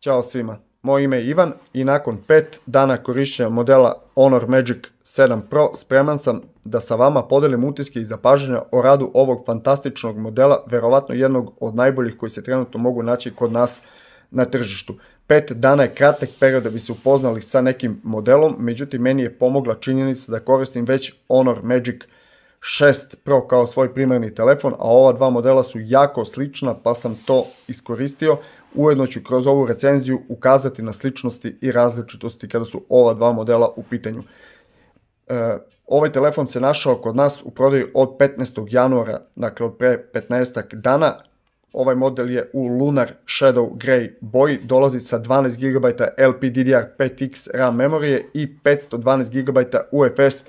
Ćao svima, moje ime je Ivan i nakon 5 dana korišćenja modela Honor Magic 7 Pro spreman sam da sa vama podelim utiske i zapažanja o radu ovog fantastičnog modela, verovatno jednog od najboljih koji se trenutno mogu naći kod nas na tržištu. 5 dana je kratak period da bi se upoznali sa nekim modelom, međutim meni je pomogla činjenica da koristim već Honor Magic 6 Pro kao svoj primarni telefon, a ova dva modela su jako slična pa sam to iskoristio. Ujedno ću kroz ovu recenziju ukazati na sličnosti i različitosti kada su ova dva modela u pitanju. Ovaj telefon se našao kod nas u prodaju od 15. januara, dakle od pre 15 dana. Ovaj model je u Lunar Shadow Grey boji, dolazi sa 12 GB LPDDR5X RAM memorije i 512 GB UFS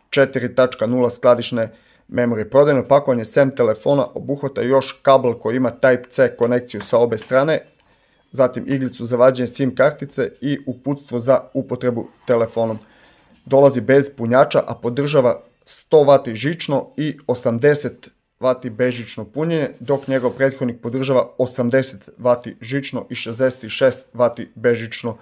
4.0 skladišne memorije. Prodajno pakovanje sem telefona obuhvata još kabel koji ima Type-C konekciju sa obe strane, zatim iglicu za vađenje SIM kartice i uputstvo za upotrebu telefonom. Dolazi bez punjača, a podržava 100 W žično i 80 W bežično punjenje, dok njegov prethodnik podržava 80 W žično i 66 W bežično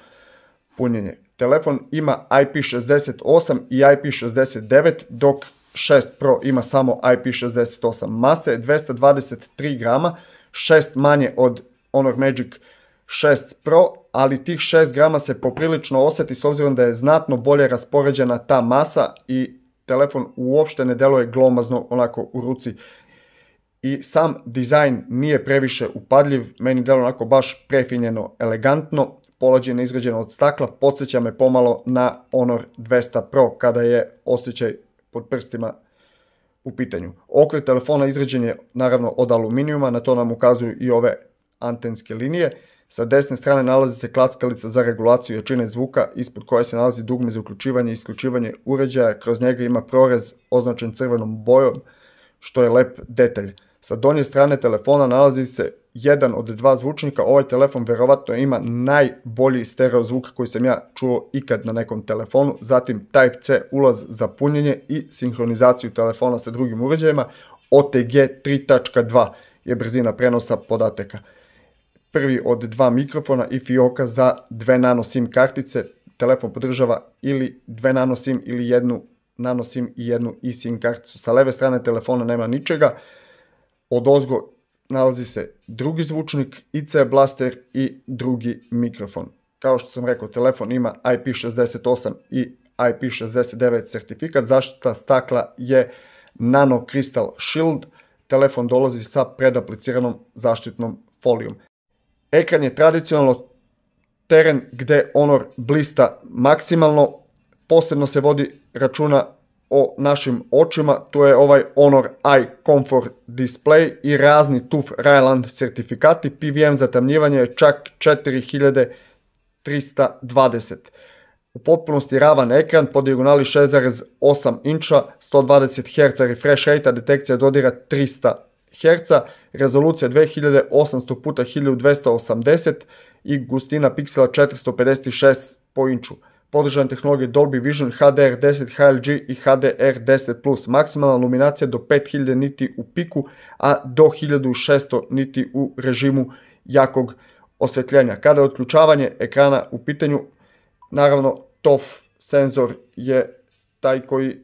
punjenje. Telefon ima IP68 i IP69, dok 6 Pro ima samo IP68. Masa je 223 grama, 6 manje od Honor Magic 6 Pro, ali tih 6 grama se poprilično osjeti s obzirom da je znatno bolje raspoređena ta masa i telefon uopšte ne deluje glomazno onako u ruci. I sam dizajn nije previše upadljiv, meni deluje onako baš prefinjeno, elegantno, polađeno izgrađeno od stakla, podsjeća me pomalo na Honor 200 Pro kada je osjećaj pod prstima u pitanju. Okvir telefona izrađen je naravno od aluminijuma, na to nam ukazuju i ove antenske linije. Sa desne strane nalazi se klackalica za regulaciju jačine zvuka, ispod koje se nalazi dugme za uključivanje i isključivanje uređaja, kroz njega ima prorez označen crvenom bojom, što je lep detalj. Sa donje strane telefona nalazi se jedan od dva zvučnika, ovaj telefon verovatno ima najbolji stereo zvuk koji sam ja čuo ikad na nekom telefonu, zatim Type-C ulaz za punjenje i sinhronizaciju telefona sa drugim uređajima, OTG 3.2 je brzina prenosa podataka. Prvi od dva mikrofona i fioka za 2 nano SIM kartice, telefon podržava ili 2 nano SIM ili jednu nano SIM i jednu eSIM karticu. Sa leve strane telefona nema ničega, odozgo nalazi se drugi zvučnik, IC blaster i drugi mikrofon. Kao što sam rekao, telefon ima IP68 i IP69 certifikat, zaštita stakla je Nano Crystal Shield, telefon dolazi sa predapliciranom zaštitnom folijom. Ekran je tradicionalno teren gde Honor blista maksimalno, posebno se vodi računa o našim očima, tu je ovaj Honor Eye Comfort Display i razni TUF Ryland certifikati, PVM zatamnjivanje je čak 4320. U potpunosti ravan ekran, po dijagonali 6,8 inča, 120 Hz refresh rate, detekcija dodira 300 Hz, rezolucija 2800x1280 i gustina piksela 456 po inču. Podržane tehnologije Dolby Vision, HDR10 HLG i HDR10+, maksimalna iluminacija do 5000 niti u piku, a do 1600 niti u režimu jakog osvetljenja. Kada je otključavanje ekrana u pitanju, naravno TOF senzor je taj koji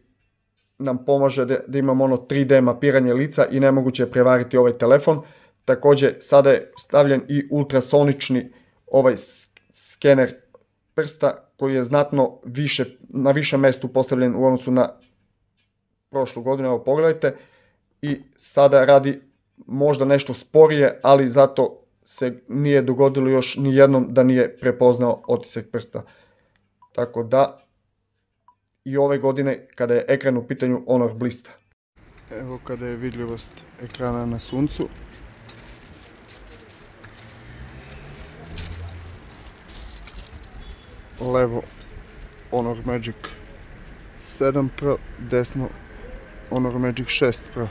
nam pomaže da imamo ono 3D mapiranje lica i nemoguće je prevariti ovaj telefon. Također sada je stavljen i ultrasonični ovaj skener prsta koji je znatno na višem mestu postavljen u odnosu na prošlu godinu, evo pogledajte, i sada radi možda nešto sporije, ali zato se nije dogodilo još ni jednom da nije prepoznao otisak prsta. Tako da i ove godine kada je ekran u pitanju Honor blista. Evo kada je vidljivost ekrana na suncu. Levo Honor Magic 7 Pro, desno Honor Magic 6 Pro.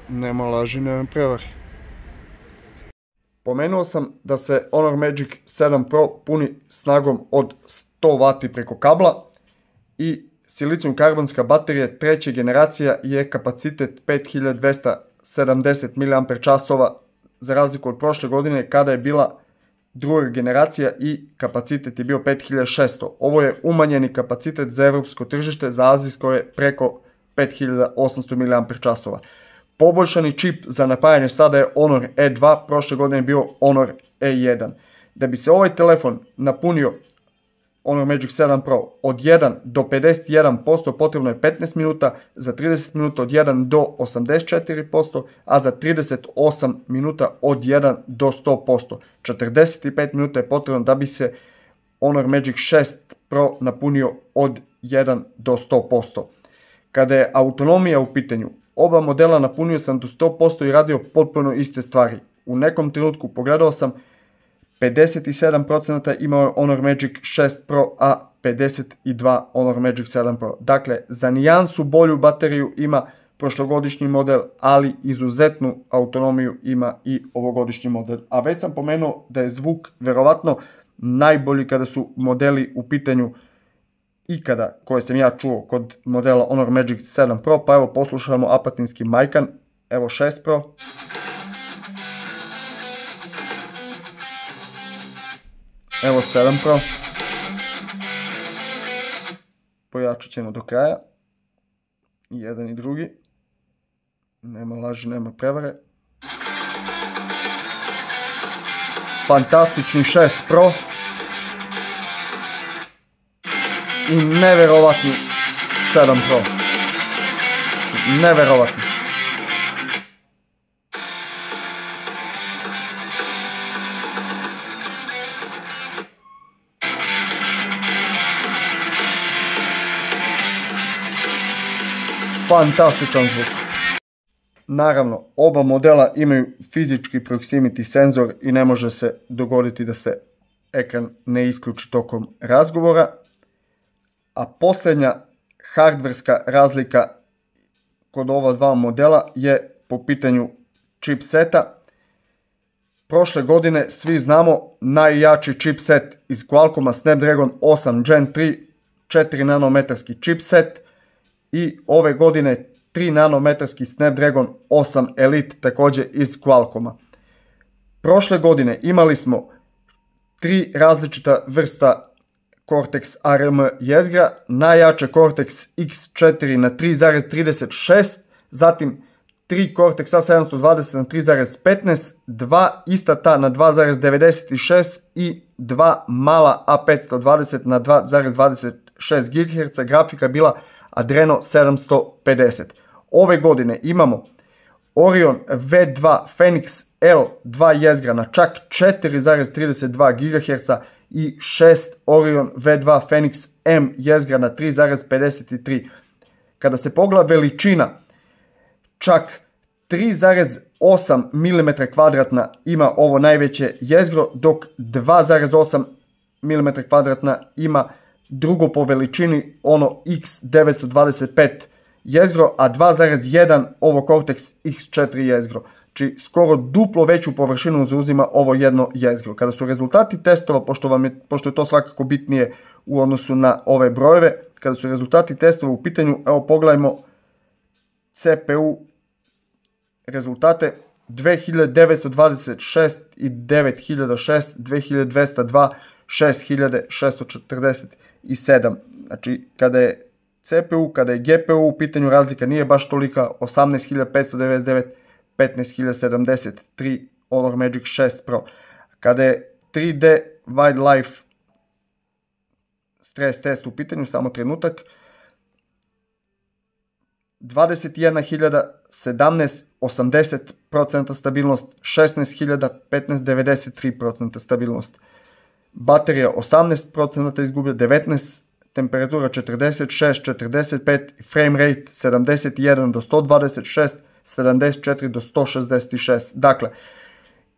Nema laži, nema prevari. Pomenuo sam da se Honor Magic 7 Pro puni snagom od 100 W preko kabla i silicijum karbonska baterija treće generacija je kapacitet 5200 70 mAh za razliku od prošle godine kada je bila druga generacija i kapacitet je bio 5600. Ovo je umanjeni kapacitet za evropsko tržište, za azijsko je preko 5800 mAh. Poboljšani čip za napajanje sada je Honor E2, prošle godine je bio Honor E1. Da bi se ovaj telefon napunio, Honor Magic 7 Pro, od 1 do 51% potrebno je 15 minuta, za 30 minuta od 1 do 84%, a za 38 minuta od 1 do 100%. 45 minuta je potrebno da bi se Honor Magic 6 Pro napunio od 1 do 100%. Kada je autonomija u pitanju, oba modela napunio sam do 100% i radio potpuno iste stvari. U nekom trenutku pogledao sam 57% imao je Honor Magic 6 Pro, a 52 Honor Magic 7 Pro. Dakle, za nijansu bolju bateriju ima prošlogodišnji model, ali izuzetnu autonomiju ima i ovogodišnji model. A već sam pomenuo da je zvuk verovatno najbolji kada su modeli u pitanju ikada koje sam ja čuo kod modela Honor Magic 7 Pro, pa evo poslušamo apatinski majkan, evo 6 Pro. Evo 7 Pro. Pojačat ćemo do kraja. I jedan i drugi. Nema laži, nema prevare. Fantastični 6 Pro. I neverovatni 7 Pro. Neverovatni. Fantastičan zvuk. Naravno, oba modela imaju fizički proximity senzor i ne može se dogoditi da se ekran ne isključi tokom razgovora. A posljednja hardverska razlika kod ova dva modela je po pitanju chipseta. Prošle godine svi znamo najjači chipset iz Qualcomma Snapdragon 8 Gen 3, 4 nanometarski chipset. I ove godine 3 nanometarski Snapdragon 8 Elite također iz Qualcomma. Prošle godine imali smo 3 različita vrsta Cortex ARM jezgra, najjače Cortex X4 na 3,36, zatim 3 Cortex A720 na 3,15, 2 ista ta na 2,96 i 2 mala A520 na 2,26 GHz, grafika bila Adreno 750. Ove godine imamo Orion V2 Phoenix L2 jezgra na čak 4,32 GHz i 6 Orion V2 Phoenix M jezgra na 3,53. Kada se pogleda veličina, čak 3,8 mm kvadratna ima ovo najveće jezgro, dok 2,8 mm kvadratna ima drugo po veličini ono X925 jezgro, a 2,1 ovo Cortex X4 jezgro. Znači skoro duplo veću površinu zauzima ovo jedno jezgro. Kada su rezultati testova, pošto je to svakako bitnije u odnosu na ove brojeve, kada su rezultati testova u pitanju, evo pogledajmo CPU rezultate 2926 i 9006, 2202, 6647. Znači kada je CPU, kada je GPU u pitanju razlika nije baš tolika, 18599, 15073 Honor Magic 6 Pro. Kada je 3D Wildlife stres test u pitanju, samo trenutak, 21.000, 17, 80% stabilnost, 16.000, 15,93% stabilnost. Baterija 18% izgublja, 19, temperatura 46, 45, frame rate 71 do 126, 74 do 166. Dakle,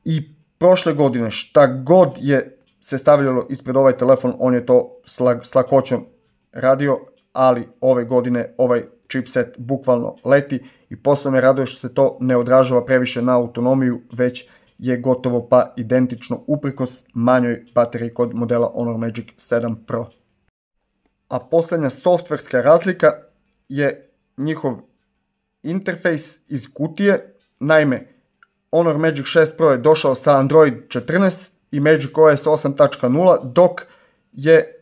i prošle godine šta god je se stavljalo ispred ovaj telefon, on je to s lakoćom radio, ali ove godine ovaj chipset bukvalno leti i posebno me raduje što se to ne odražava previše na autonomiju, već je gotovo pa identično uprkos manjoj bateriji kod modela Honor Magic 7 Pro. A posljednja softverska razlika je njihov interfejs iz kutije. Naime, Honor Magic 6 Pro je došao sa Android 14 i Magic OS 8.0, dok je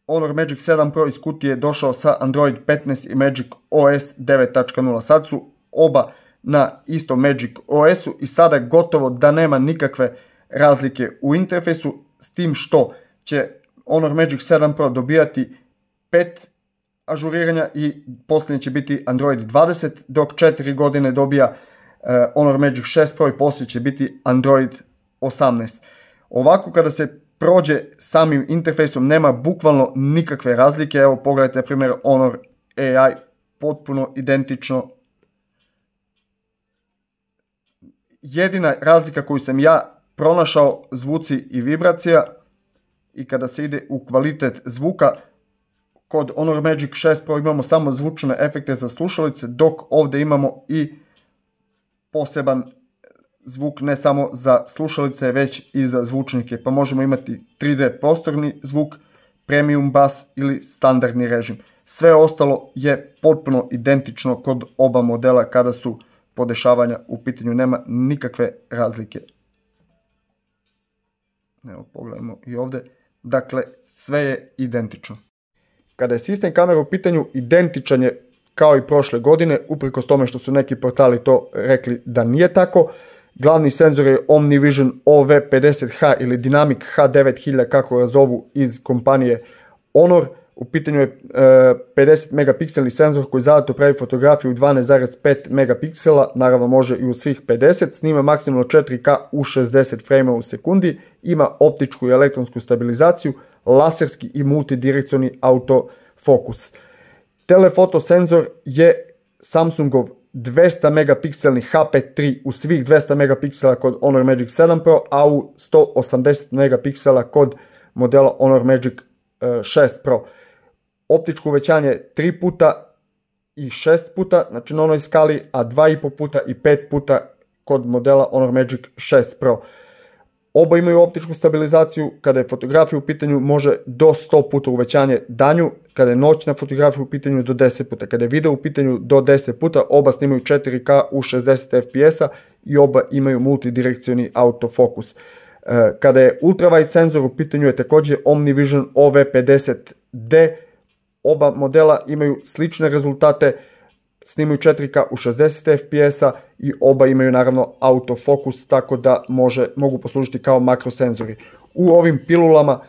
Honor Magic 7 Pro iz kutije došao sa Android 15 i Magic OS 9.0. Sad su oba na istom Magic OS-u i sada gotovo da nema nikakve razlike u interfejsu, s tim što će Honor Magic 7 Pro dobijati 5 ažuriranja i posljednji će biti Android 20, dok 4 godine dobija Honor Magic 6 Pro i poslije će biti Android 18. Ovako kada se prođe samim interfejsom nema bukvalno nikakve razlike. Evo pogledajte na primjer Honor AI, potpuno identično. Jedina razlika koju sam ja pronašao, zvuci i vibracija, i kada se ide u kvalitet zvuka, kod Honor Magic 6 Pro imamo samo zvučne efekte za slušalice, dok ovdje imamo i poseban zvuk ne samo za slušalice, već i za zvučnike, pa možemo imati 3D prostorni zvuk, premium bas ili standardni režim. Sve ostalo je potpuno identično kod oba modela kada su podešavanja u pitanju, nema nikakve razlike. Evo pogledajmo i ovdje, dakle sve je identično. Kada je sistem kamera u pitanju, identičan je kao i prošle godine, uprkos tome što su neki portali to rekli da nije tako. Glavni senzor je OmniVision OV50H ili Dynamic H9000 kako ga zovu iz kompanije Honor. U pitanju je 50 megapikselni senzor koji zadato pravi fotografiju u 12,5 megapiksela, naravno može i u svih 50, snima maksimalno 4K u 60 frame u sekundi, ima optičku i elektronsku stabilizaciju, laserski i multidirekcioni autofokus. Telefoto senzor je Samsungov 200 megapikselni HP3 u svih 200 megapiksela kod Honor Magic 7 Pro, a u 180 megapiksela kod modela Honor Magic 6 Pro. Optičko uvećanje 3 puta i 6 puta, znači na onoj skali, a 2,5 puta i 5 puta kod modela Honor Magic 6 Pro. Oba imaju optičku stabilizaciju, kada je fotografija u pitanju može do 100 puta uvećanje danju, kada je noćna fotografija u pitanju do 10 puta, kada je video u pitanju do 10 puta, oba snimaju 4K u 60 fps i oba imaju multidirekcioni autofokus. Kada je ultrawide senzor u pitanju je također OmniVision OV50D, oba modela imaju slične rezultate, snimaju 4K u 60 fps i oba imaju naravno autofokus, tako da mogu poslužiti kao makrosenzori. U ovim pilulama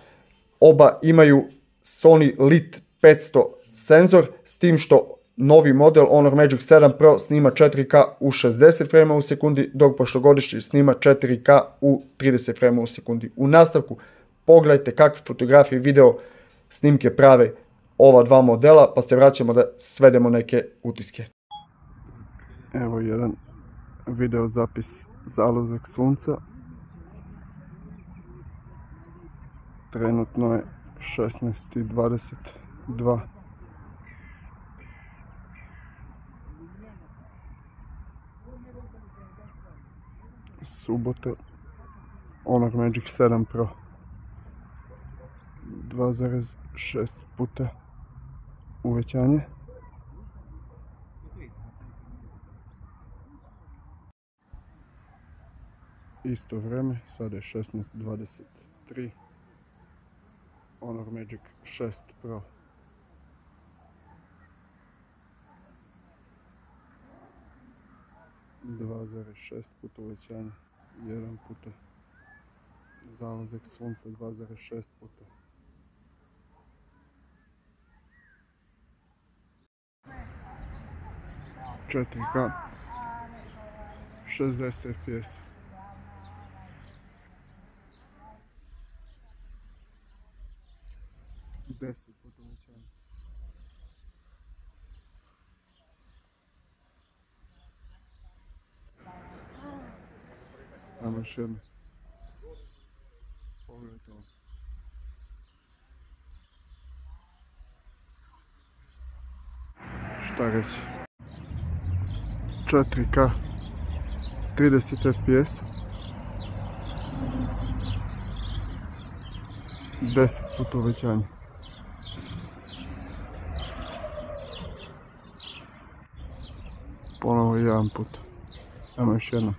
oba imaju Sony Lit 500 senzor, s tim što novi model Honor Magic 7 Pro snima 4K u 60 frame u sekundi, dok prošlogodišnji snima 4K u 30 frame u sekundi. U nastavku pogledajte kakve fotografije i video snimke prave ova dva modela, pa se vraćamo da svedemo neke utiske. Evo jedan video zapis zalazak sunca. Trenutno je 16:22. Subota, Honor Magic 7 Pro. 2,6 puta uvećanje. Isto vreme, sada je 16:23. Honor Magic 6 Pro. (2,6 puta uvećanje, 1 puta zalazak sunca, 2,6 puta. (4K) 60 fps. (10 puta uvećanje). Ajmo još jedno. Pogledajte ovo. Šta reći? 4K 30 fps. 10 puta uvećanje. Ponovo 1 put. Ajmo još jedno.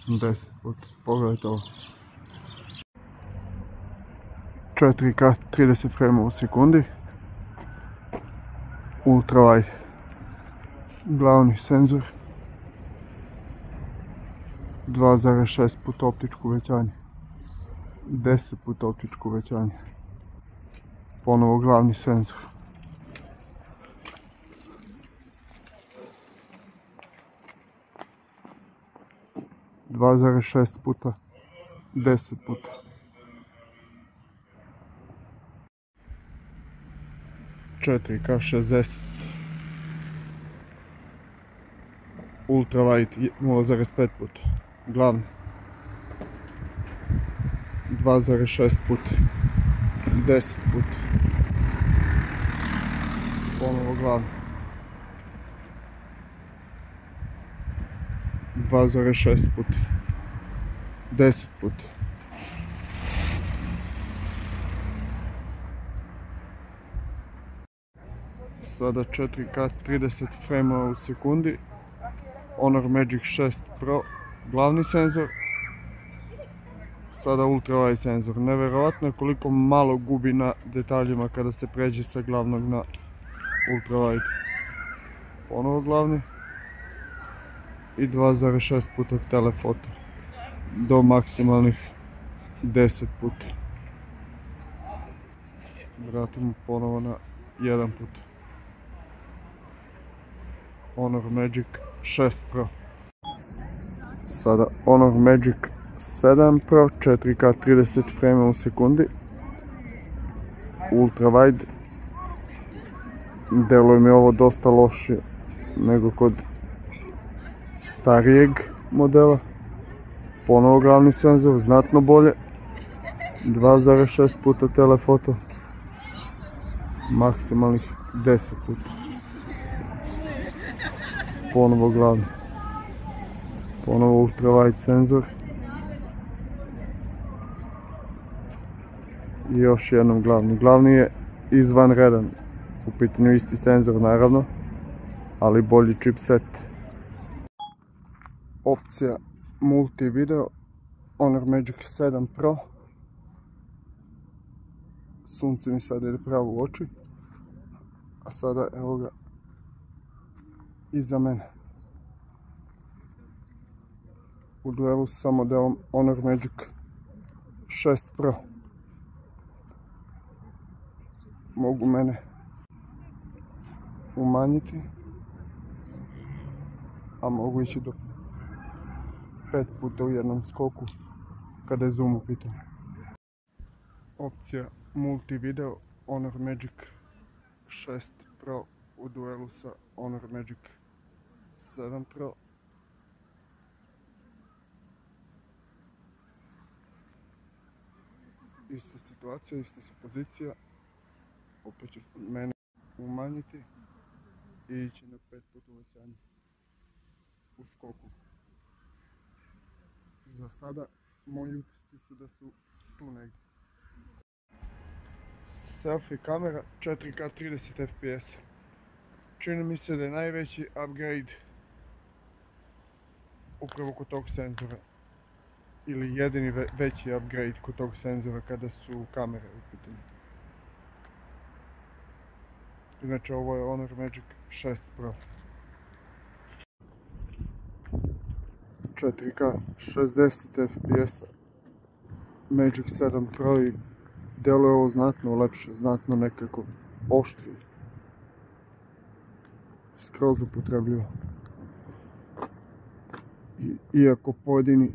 10 puta. Pogledajte ovo. 4K 30 frame u sekundi. Ultra wide. Glavni senzor. 2,6 puta optičko uvećanje. 10 puta optičko uvećanje. Ponovo glavni senzor. Dva zarez šest puta 10 puta. K 60 Ultra wide 0,5 puta. Glavni 2,6 puta 10 puta. Ponovo glavni 2,6 puta 10 puta. Sada 4K 30 frame u sekundi. Honor Magic 6 Pro glavni senzor. Sada ultra wide senzor. Nevjerovatno je koliko malo gubi na detaljima kada se pređe sa glavnog na ultra wide. Ponovo glavni. I 2,6 puta telefoto. Do maksimalnih 10 puta. Vratimo ponovo na 1 put. Honor Magic 6 Pro. Sada Honor Magic 7 Pro 4K 30 frame u sekundi. Ultra wide. Deluje mi ovo dosta loše nego kod starijeg modela. Ponovo glavni senzor, znatno bolje. 2,6 puta telefoto. Maksimalnih 10 puta. Ponovo glavni. Ponovo ultra wide senzor. I još jednom glavni. Glavni je izvanredan. U pitanju isti senzor naravno, ali bolji chipset. Opcija multi video. Honor Magic 7 Pro. Sunce mi sad ide pravo u oči. A sada evo ga iza mene. U duelu sa modelom Honor Magic 6 Pro. Mogu mene umanjiti, a mogu ići do 5 puta u jednom skoku kada je zoom u pitanju. Opcija multi video Honor Magic 6 Pro u duelu sa Honor Magic 7 Pro. Ista situacija, ista su pozicija. Opet ću mene umanjiti i ići na 5 puta uvećanje u skoku. Za sada moji utisci su da su tu negdje. Selfie kamera 4K 30 fps. Čini mi se da je najveći upgrade upravo kod tog senzora. Ili jedini veći upgrade kod tog senzora kada su kamere u pitanju. Inače ovo je Honor Magic 6 Pro. 4K 60 fps Magic 7 Pro i deluje ovo znatno lepše, znatno nekako oštrije. Skroz upotrebljivo. Iako pojedini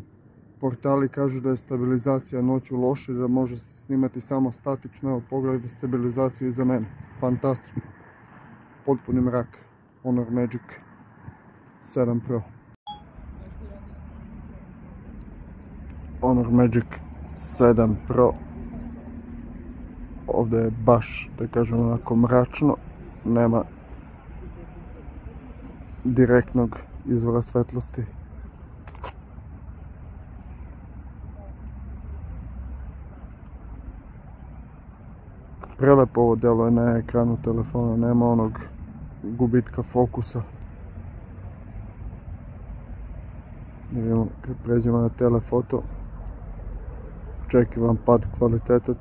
portali kažu da je stabilizacija noću loša i da može se snimati samo statično, evo pogledajte stabilizaciju iza mene. Fantastično. Potpuni mrak. Honor Magic 7 Pro. Honor Magic 7 Pro. Ovdje je baš, da kažem, onako mračno. Nema direktnog izvora svetlosti. Prelepo ovo deluje na ekranu telefona, nema onog gubitka fokusa Vidimo kad pređemo na telefoto, očekivan pad kvaliteta,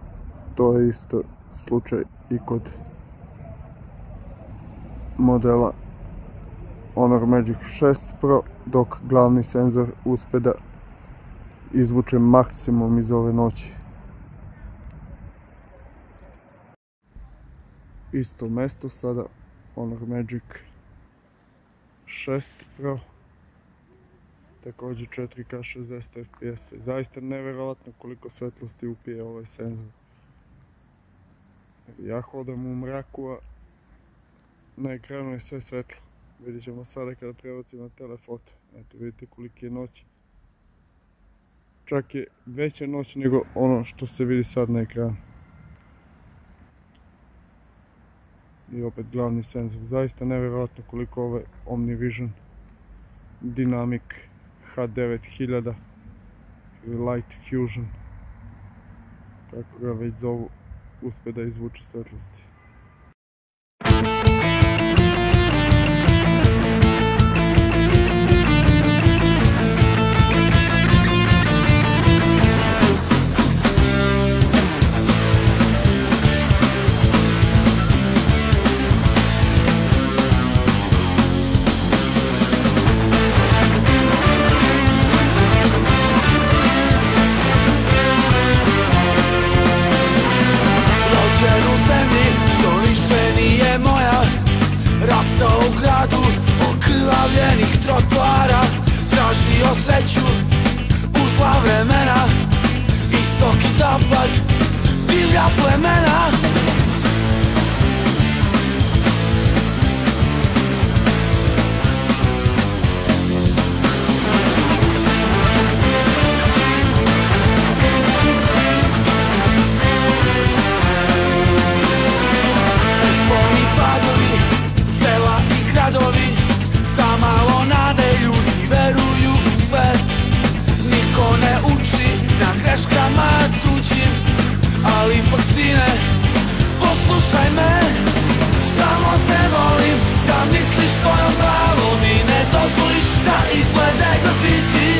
to je isto slučaj i kod modela Honor Magic 6 Pro, dok glavni senzor uspe da izvuče maksimum iz ove noći. Isto mesto sada, Honor Magic 6 Pro, također 4K 60 fps. Zaista nevjerovatno koliko svetlosti upije ovaj senzor. Ja hodam u mraku, a na ekranu je sve svetlo. Vidjet ćemo sada kada prebacim na telefoto. Eto, vidite koliki je noć. Čak je veća noć nego ono što se vidi sad na ekranu. I opet glavni senzor. Zaista nevjerojatno koliko ovaj OmniVision Dynamic H9000 ili Light Fusion, kako ga već zovu, uspe da izvuče svetlosti. Rastao u gradu okrvavljenih trotoara, tražio sreću u zla vremena, istok i zapad, divlja plemena. Zamalo nade ljudi veruju u sve, niko ne uči na greškama tuđim, ali ipak sine, poslušaj me, samo te molim da misliš svojom glavom i ne dozvoliš da izglede grafiti.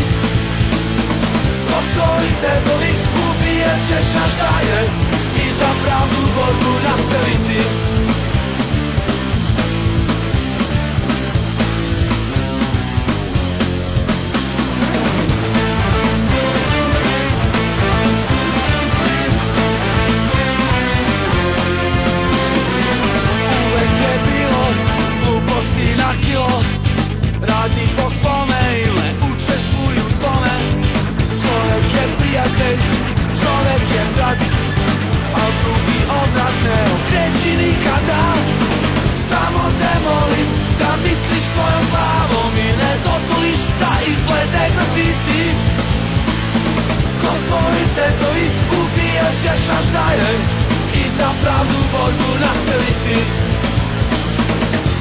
Ko svoji tegovi ubijat ćeš až dalje i za pravdu borbu nastaviti. Radi po svome i ne učestvuju u tome. Čovjek je prijatelj, čovjek je brat, al drugi obraz ne okreći nikada. Samo te molim da misliš svojom glavom i ne dozvoliš da izglede grafiti. Ko svoji tetovi ubijat ćeš až dalje i za pravdu borbu nastaviti.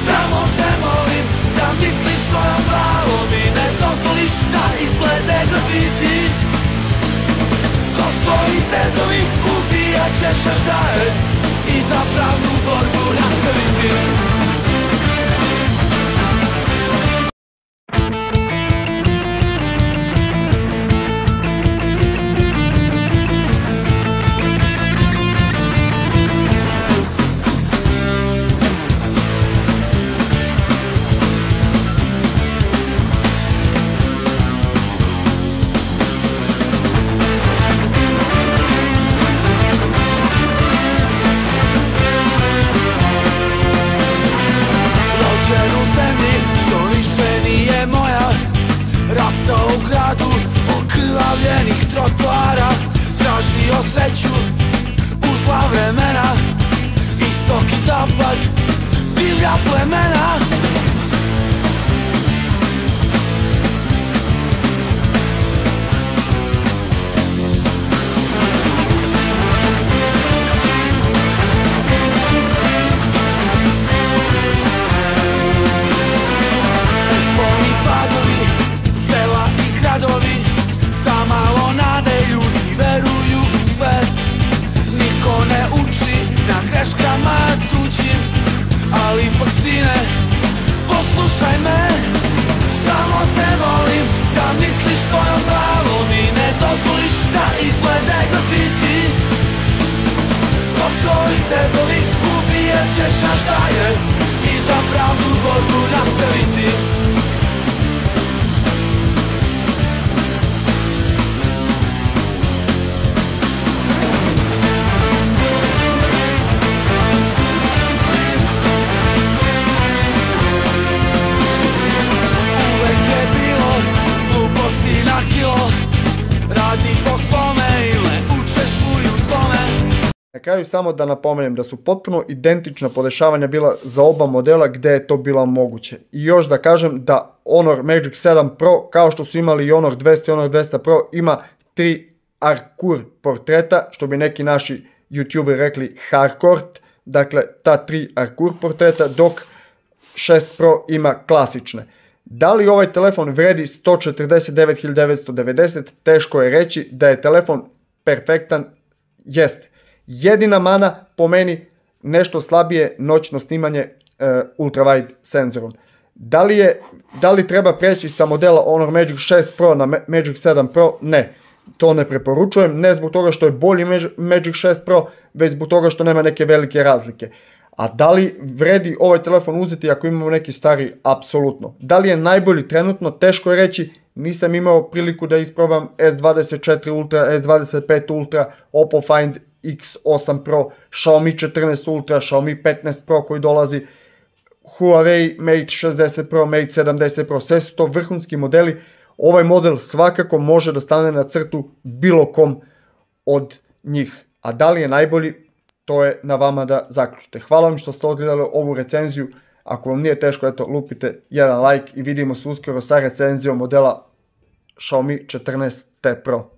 Samo te molim da misliš svojom glavom i ne dozvoliš da izglede grafiti. Ko svoji tedovi ubijat ćeš až dalje i za pravdu borbu nastaviti. Rastao u gradu okrvavljenih trotoara, tražio sreću u zla vremena, istok i zapad, divlja plemena. Zamalo nade ljudi veruju u sve, niko ne uči na greškama tuđim, ali ipak sine, poslušaj me, samo te molim da misliš svojom glavom i ne dozvoliš da izglede grafiti. Krosovi tegovi ubijat ćeš, a šta je i za pravdu borbu nastaviti. Radi po svome ili učestvuj u tome. Na kraju samo da napomenem da su potpuno identična podešavanja bila za oba modela gdje je to bilo moguće. I još da kažem da Honor Magic 7 Pro, kao što su imali i Honor 200 i Honor 200 Pro, ima 3 hardcore portreta, što bi neki naši youtuberi rekli hardcore, dakle ta 3 hardcore portreta, dok 6 Pro ima klasične. Da li ovaj telefon vredi 149.990, teško je reći. Da je telefon perfektan, jeste. Jedina mana po meni nešto slabije noćno snimanje ultrawide senzorom. Da li treba preći sa modela Honor Magic 6 Pro na Magic 7 Pro? Ne, to ne preporučujem, ne zbog toga što je bolji Magic 6 Pro, već zbog toga što nema neke velike razlike. A da li vredi ovaj telefon uzeti ako imamo neki stari? Apsolutno. Da li je najbolji trenutno? Teško je reći. Nisam imao priliku da isprobam S24 Ultra, S25 Ultra, Oppo Find X8 Pro, Xiaomi 14 Ultra, Xiaomi 15 Pro koji dolazi, Huawei Mate 60 Pro, Mate 70 Pro. Sve su to vrhunski modeli. Ovaj model svakako može da stane na crtu bilo kom od njih. A da li je najbolji? To je na vama da zaključite. Hvala vam što ste odgledali ovu recenziju. Ako vam nije teško, eto, lupite jedan like i vidimo se uskoro sa recenzijom modela Xiaomi 14T Pro.